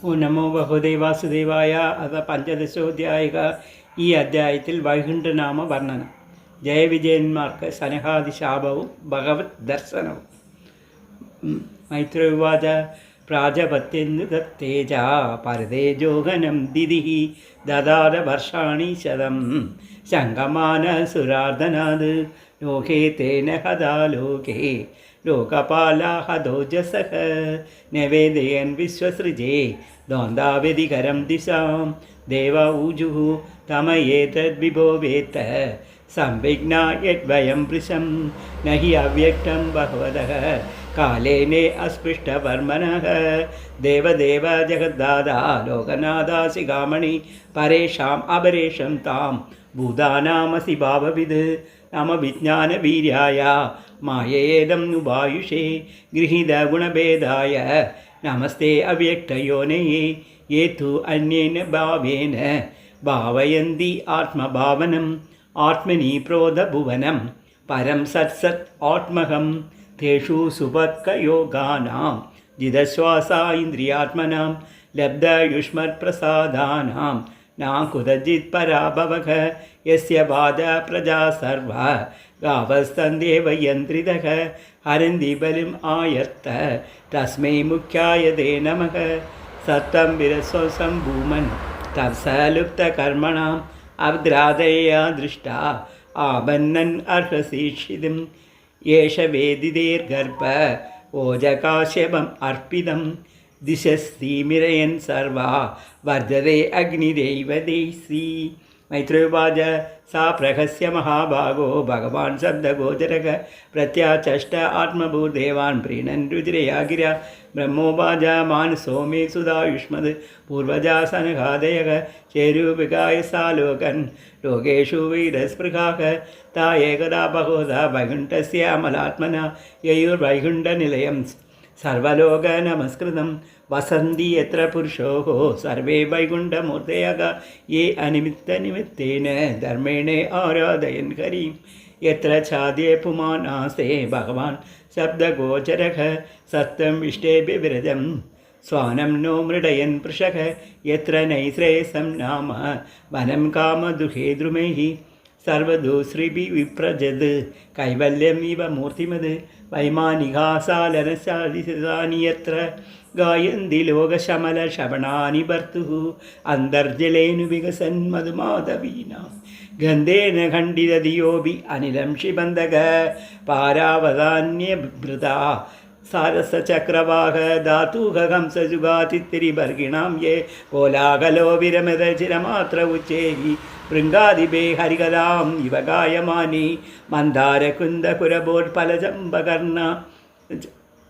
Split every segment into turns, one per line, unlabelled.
ഓ നമോ ഭഗവതേ വാസുദേവായ. അഥ പഞ്ചദശോധ്യായിക. ഈ അധ്യായത്തിൽ വൈകുണ്ഠനാമ വർണ്ണനം. ജയവിജയന്മാർക്ക് സനഹാദി ശാപവും ഭഗവത് ദർശനവും. മൈത്രവിവാച പ്രാജപത്യന്തേജ പരതേജോഹനം ദിതി ദദാര വർഷാണി ശതം ശങ്കമാന സുരാർദനാത് ലോകേ തേന ഹദാ ലോകേ ലോകപാലാഹദോജസഃ നവേദയൻ വിശ്വസൃജേ ദ്വന്ദ്വാവ്യതികരം ദിശാം ദേവ ഊജുഃ തമയേതദ്വിഭോ വേത്ത സംവിഘ്ന യദ്വയം വൃശം നഹി അവ്യക്തം ഭഗവതഃ കാലേനേ അസ്പൃഷ്ടവർമ്മനഃ ദേവദേവ ജഗദ്ദാതാ ലോകനാഥാസി ഗാമണി പരേഷാം അപരേഷം താം ഭൂതാനാമസി ഭാവവിദ് നമ വിജ്ഞാനവീര്യായ മായേദം നുഭായുഷേ ഗൃഹീതഗുണഭേദായ നമസ്തേ അവ്യക്തയോനയേ യേ തു അന്യേന ഭാവേന ഭാവയന്തി ആത്മഭാവനം ആത്മനി പ്രോദഭുവനം പരം സത്സത് ആത്മഹം തേഷു സുപത്കയോഗാനാം ജിതശ്വാസ ഇന്ദ്രിയാത്മനാം ലബ്ധയുഷ്മത്പ്രസാദാനാം നാകുതജിത് പരാഭവഃ യസ്യ വാദ പ്രജാ സർവ ഗാവസ്തന്ദേവ യന്ത്രിതഃ ഹരന്തി ബലിം ആയത്ത തസ്മൈ മുഖ്യായ തേ നമഃ സത്തം വിരസ്വസം ഭൂമൻ തത്സലുപ്തകർമ്മണാം അദ്രാതയ ദൃഷ്ട ആബന്നൻ അർഹസീക്ഷിതും യേഷ വേദിതേർഗർഭ ഓജകാശ്യപം അർപ്പിതം ദിശസ്തീമിരയൻ സർവാ വർദ്ധതേ അഗ്നിരൈവ ദേസി. മൈത്രേവാച സാ പ്രഹസ്യ മഹാഭാഗോ ഭഗവാൻ ശബ്ദഗോചരക പ്രത്യാചഷ്ട ആത്മഭൂദേവാൻ പ്രീണൻ രുചിരയാ ഗിര ബ്രഹ്മോപാജ മാനസോ മേ സുധായുഷ്മത് പൂർവജാസനഘാദയക ചേരൂപികായ സാലോകൻ ലോകേഷു വീരസ്പൃഹാക താ ഏകദാ ബഹോദാ വൈകുണ്ഠസ്യ അമലാത്മന യയുർവൈകുണ്ഠനിലയം സർവലോക നമസ്കൃതം വസന്തി യത്ര പുരുഷോः സർവേ വൈകുണ്ഠമൂർത്തയഃ യേ അനിമിത്തനിമിത്തേന ധർമ്മേണ ആരാധയൻ ഹരിം യത്ര ഛാദ്യേ പുമാനാസ്തേ ഭഗവാൻ ശബ്ദഗോചരഃ സത്വം ഇഷ്ടേഭ്യ വിരജം സ്വാനം നോ മൃഡയൻ പൃഷഃ യത്ര നൈശ്രേയസം നാമ വനം കാമദുഃഖേ ദ്രുമൈഃ സർവദോശ്രീഭി വിപ്രജത് കൈവല്യം ഇവ മൂർത്തിമത് വൈമാനികാസാലനശാദിതാനി യത്ര ഗായന്തി ലോകശമലശവണാനി ഭർത്തുഃ അന്തർജലേനു വികസൻ മധുമാധവീനാം ഗന്ധേന ഖണ്ഡിതധിയോഭി അനിലം ക്ഷിബന്ധക പാരാവതാന്യഭൃതാ സാരസചക്രവാഹ ധാതുഹംസജുഗാതിത്തിരിബർഗിണാം യേ കോലാഹലോ വിരമത ചിരമാത്ര ഉച്ചേഹി ഭൃംഗാദിഭേ ഹരികലാം ഇവ ഗായമാനി മന്ദാരകുന്ദകുരബോത്പലജംബകർണ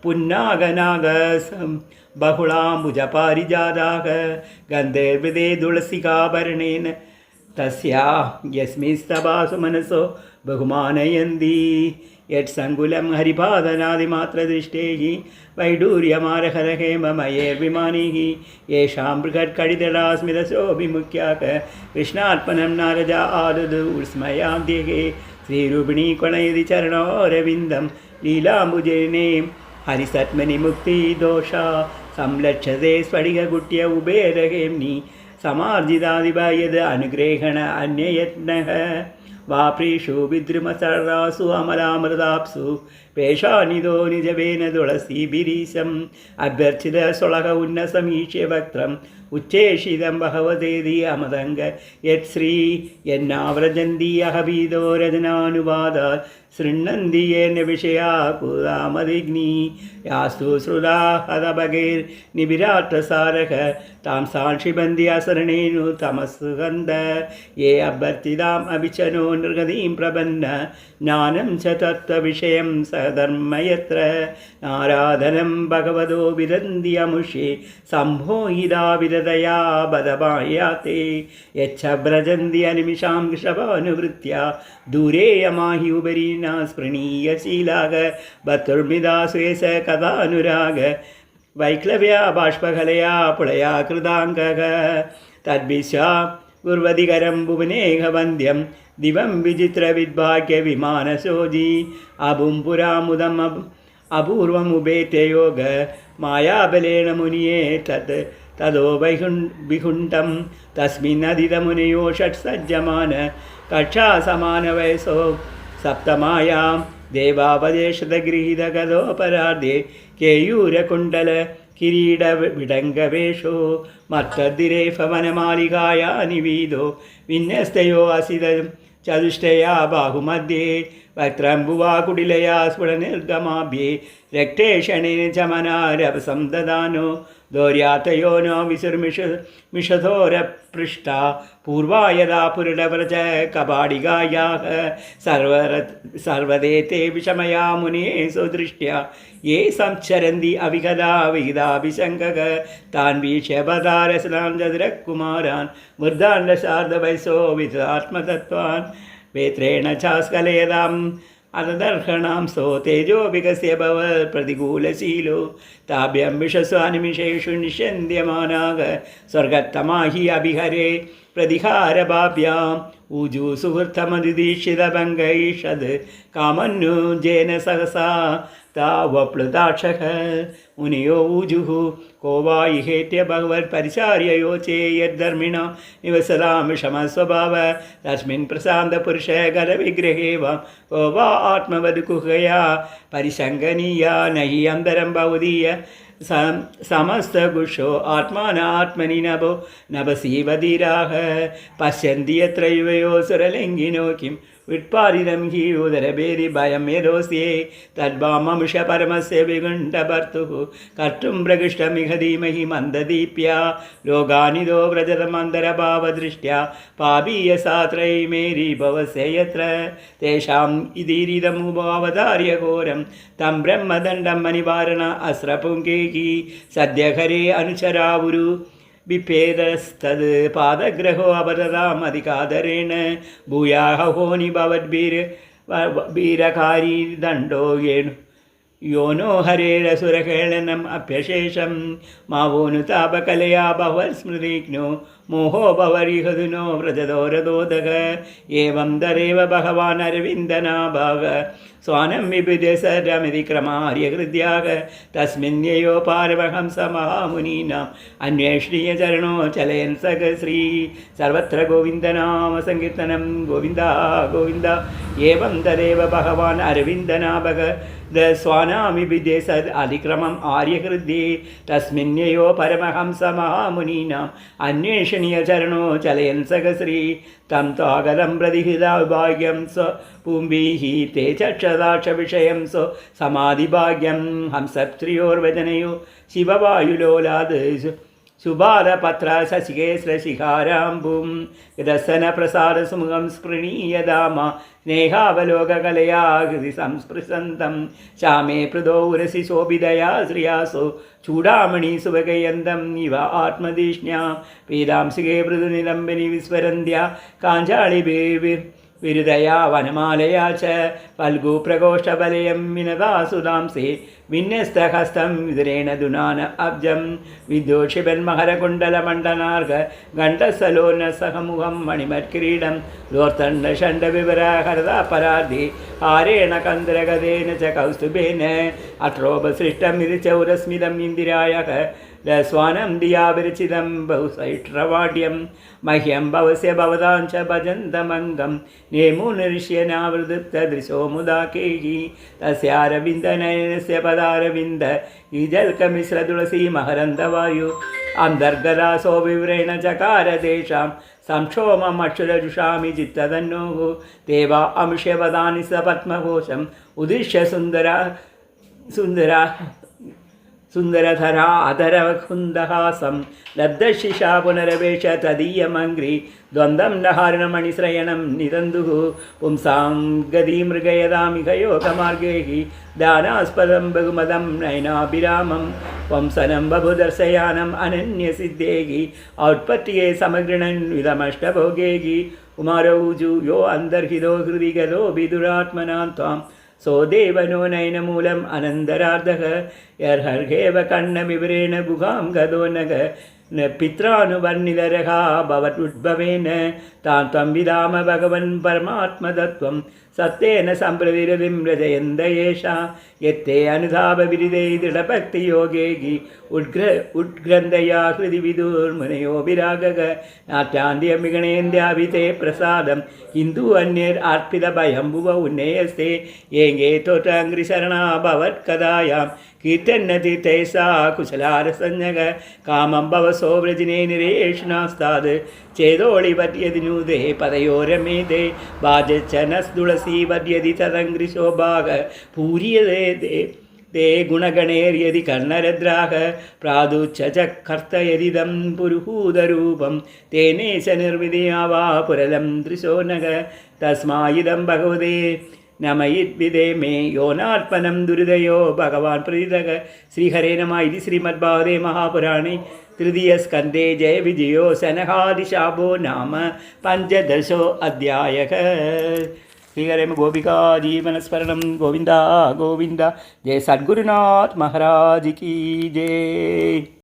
പുന്നാഗനാഗ ബഹുളാംബുജപാരിജാതാക ഗന്ധേർവിദേ തുളസികാഭരണേന തസ്യാ യസ്മിസ്തഭാസു മനസോ ബഹുമാനയന്തി യത്സങ്കുലം ഹരിപാദനാദിമാത്രദൃഷ്ടേഃ വൈഡൂര്യമാരഹരഹേമമയേർവിമാനൈഃ യേഷാം ബൃഹത്കടിതരാസ്മിതശോഭിമുഖ്യാഃ കൃഷ്ണാത്മനം നാരജ ആദദു ഉത്സ്മയാദ്യഹേ ശ്രീരൂപിണീ കൊണയതി ചരണോരവിന്ദം ലീലാംബുജേനേ ഹരിസത്മനി മുക്തിദോഷ സംലക്ഷതേ സ്ഫടികകുട്യ ഉഭേരഹേംനി സമാർജിതാദിവയത് അനുഗ്രഹണ അന്യയത്നഃ വാപ്രീഷു വിദ്രുമസർറാസു അമലാമൃതാപ്സു പേഷാനിതോ നിജവേന തുളസീഭിരീശം അഭ്യർച്ചിത സുളക ഉന്നസമീക്ഷ്യ വക്ത്രം ഉച്ചേഷിതം ബഹവതേതി അമതംഗ യത്ശ്രീ യന്നാവ്രജന്തി അഹവീതോ രചനാനുവാദാ ശൃണ്ണന്തി യേന വിഷയാ കുതാമദിഗ്നി യാസ്തു ശ്രുതാ ഹതഭഗേർ നിബിരാട്ടസാരക താം സാക്ഷിബന്തി അസരണേനു തമസ്സുഗന്ധ യേ അഭ്യർത്ഥിതാം അഭിചനോ നൃഗതീം പ്രപന്ന ജ്ഞാനം ച തത്വവിഷയം സധർമ്മയത്ര നാരാധനം ഭഗവതോ വിരന്തി അമുഷേ സംഭോഹിതാ വിരതയാ ബദമായാത്തെ യച്ഛബ്രജന്തി അനിമിഷാം കൃഷഭാനുവൃത്യ ദൂരേ യമാഹി ഉപരീന സ്പൃണീയശീലാക ബത്തുർമിദാസുയേശ കഥാനുരാഗ വൈക്ലവ്യ ബാഷ്പകലയാ പുളയാ കൃതാംഗക തദ്വിശ്വാ ഗുർവതികരം ഭുവനേഹവന്ദ്യം ദിവം വിചിത്രവിദ്ഭാഗ്യ വിമാനശോജി അഭും പുരാമുദം അപൂർവമുപേത്യയോഗ മായാബലേന മുനിയേ തത് तदो विकुण्ठं तस्मिन्नदितमुनयो षट्सज्जमान कक्षा समानवयसो सप्तमायां देवापदेशतगृहीतगतोपरार्धे केयूरकुण्डल किरीटविडङ्गवेषो मत्तद्दिरेफवनमालिकाया निवीदो विन्यस्तयो असित चतुष्टया बाहुमध्ये वक्त्रम्बुवाकुटिलया स्फुटनिर्गमाभ्ये रक्ते शनेन चमनारवसं ददानो दौर्यातयो नो विसुर्मिषधोरपृष्टा पूर्वा यदा पुरुडव्रज कपाडिकायाः सर्वदेते विषमया मुनिये सुदृष्ट्या ये संचरन्ति अविगदा विहिताभिशङ्कक तान् वीक्ष्य बदारसलाञ्जद्रकुमारान् मृदाण्डशार्दवयसो विदात्मतत्त्वान् वेत्रेण चास्कलयदाम् अतदर्हणां सो तेजो विकस्य भव प्रतिकूलशीलो ताभ्यं विषस्वानिमिषेषु निषन्द्यमानाः स्वर्गत्तमा हि अभिहरे प्रतिहारभाभ्याम् ऊजु सुहृतमदिदीक्षितभङ्गैषद् कामन्युजेन सहसा तावप्लुताक्षः मुनियो ऊजुः को वा इहेत्य भगवत्परिचार्ययोचे यद्धर्मिणां निवसतां विषमस्वभाव तस्मिन् प्रशान्तपुरुषगलविग्रहे वा को वा आत्मवदुकुहया परिसङ्गनीया न हि अन्तरं भवदीय समस्तगुषो आत्मानात्मनि नभो नभसीवधीराः पश्यन्ति यत्र युवयो सुरलिङ्गिनो किं विट्पादितं हि उदरभेदि भयं यदोऽस्ये तद्वामंश परमस्य विगुण्ठभर्तुः कर्तुं प्रकृष्टमिह धीमहि मन्ददीप्या लोकानिदो व्रजतमन्तरभावदृष्ट्या पापीयसात्रैमेरी भवस्य यत्र तेषाम् इदीरिदमुपावतार्य घोरं तं ब्रह्मदण्डं मनिवारण अस्रपुङ्केहि सद्यहरे अनुचरावुरु विपेदस्तद् पादग्रहो अपदतामधिकादरेण भूयाहो निभवद्भिरकारी दण्डो यो नो हरेरसुरखेलनम् अप्यशेषं मावोनुतापकलया भवस्मृतिघ्नो मोहो भवरिहदुनो व्रजदोरदोदः एवं दरेव भगवान् अरविन्दनाभाग स्वानं विबुधसरमिति क्रमार्यहृद्याग तस्मिन्ययो पारमहंसमहामुनीनाम् अन्वेष्णीयचरणो चलयन् सग श्री सर्वत्र गोविन्दनाम संकीर्तनं गोविन्द गोविन्द एवं तदेव भगवान् अरविन्दनाभग स्वानामिभिदे सद् अधिक्रमम् आर्यहृद्ये तस्मिन्ययो परमहंसमहामुनीनाम् अन्वेषणीयचरणो चलयन् सग श्री तं त्वागलं प्रतिहृदाभाग्यं स्व पुंभिः ते चक्षदाक्षविषयं स्व समाधिभाग्यं हंसप्त्रियोर्वदनयो शिववायुलोलाद् सुबालपत्र शशिकेश्रशिखाराम्बुं दर्शनप्रसादसुमुखं स्पृणीय दाम स्नेहावलोककलया हृदि संस्पृशन्तं श्यामे पृदो उरसि शोभिदया श्रियासो चूडामणि सुभगयन्तम् इव आत्मधिष्ण्यां पीतांसिके मृदुनिलम्बिनि विस्फरन्त्या काञ्जालिभिर्विहृदया वनमालया च फल्गुप्रकोष्ठबलयं विनदा सुधांसे विन्यस्तहस्तं विदरेण दुनान अब्जं विदोषिबन्महरकुण्डलमण्डनार्घ घण्टस्थलोन्न सहमुखं मणिमत्किरीडं लोर्तण्डषण्डविवराहरदापराधे हारेण कन्दरगदेन च कौस्तुभेन अट्रोपसृष्टमिति चौरस्मिदम् इन्दिरायः स्वानं दिया विरचितं बहुसैष्ट्रवाड्यं मह्यं भवस्य भवतां च भजन्तमङ्गं नेमुनिर्ष्यनावृदृप्तदृशो मुदाकेहि तस्यारविन्दनयनस्य पदारविन्द ईजल्कमिश्रतुलसी महरन्दवायु अन्तर्गदासो विवरेण चकार तेषां संक्षोममक्षुरजुषामि चित्तदन्नोः देवा अंशवदानि स पद्मघोषम् उदिश्य सुन्दरधरा अधरकुन्दहासं लब्धशिषा पुनरवेश तदीयमङ्घ्रि द्वन्द्वं नहारणमणिश्रयणं निरन्दुः पुंसां गतिमृगयदामिह योगमार्गैः दानास्पदं बहुमदं नयनाभिरामं वंसनं बभुदर्शयानम् अनन्यसिद्धेः औत्पत्ये समगृणन् विदमष्टभोगैः उमारौजु यो अन्तर्हितो हृदि गतो विदुरात्मनां त्वां सो देवनो नयनमूलम् अनन्दरार्धः यर्हर्हेव कण्णविवरेण गुहां गदो नग पित्रानुवर्णितरहा भवदुद्भवेन तान् त्वं विदाम भगवन् परमात्मतत्त्वं सत्येन सम्प्रतिरतिं रजयन्त एषा यत्ते अनुधापविरिदे दृढभक्तियोगे उद्ग्रन्थया हृदि विदुर्मुनयो विरागग नाट्यान्त्यमिगणेन्द्याभिते प्रसादं हिन्दु अन्यर् अर्पितभयम्भुव उन्नयस्ते येङ्गे तोटाङ्घ्रिशरणा भवत्कदायां कीर्तन्नतीर्थे सा कुशलारसंज्ञक कामं भवसो व्रजिने निरेषणास्ताद् चेदोळिवर्यदिनूदे पदयोरमेदे भाजचनस्तुलसी वर्यदि तदङ्घ्रिशोभाग पूर्यते ते गुणगणैर्यदि कर्णरद्राः प्रादुच्चकर्तयदिदं पुरुहूतरूपं तेने च निर्विधिया वा पुरलं दृशो नग तस्मायिदं भगवते नमयिद्विदे मे योनार्पणं दुर्दयो भगवान् प्रदितः श्रीहरे नमः इति श्रीमद्भागवते महापुराणे तृतीयस्कन्धे जय विजयो सनहादिशापो नाम पञ्चदशो अध्यायः श्रीहरे गोपिका जीवनस्मरणं गोविन्दा गोविन्द जय सद्गुरुनाथ महाराज की जय।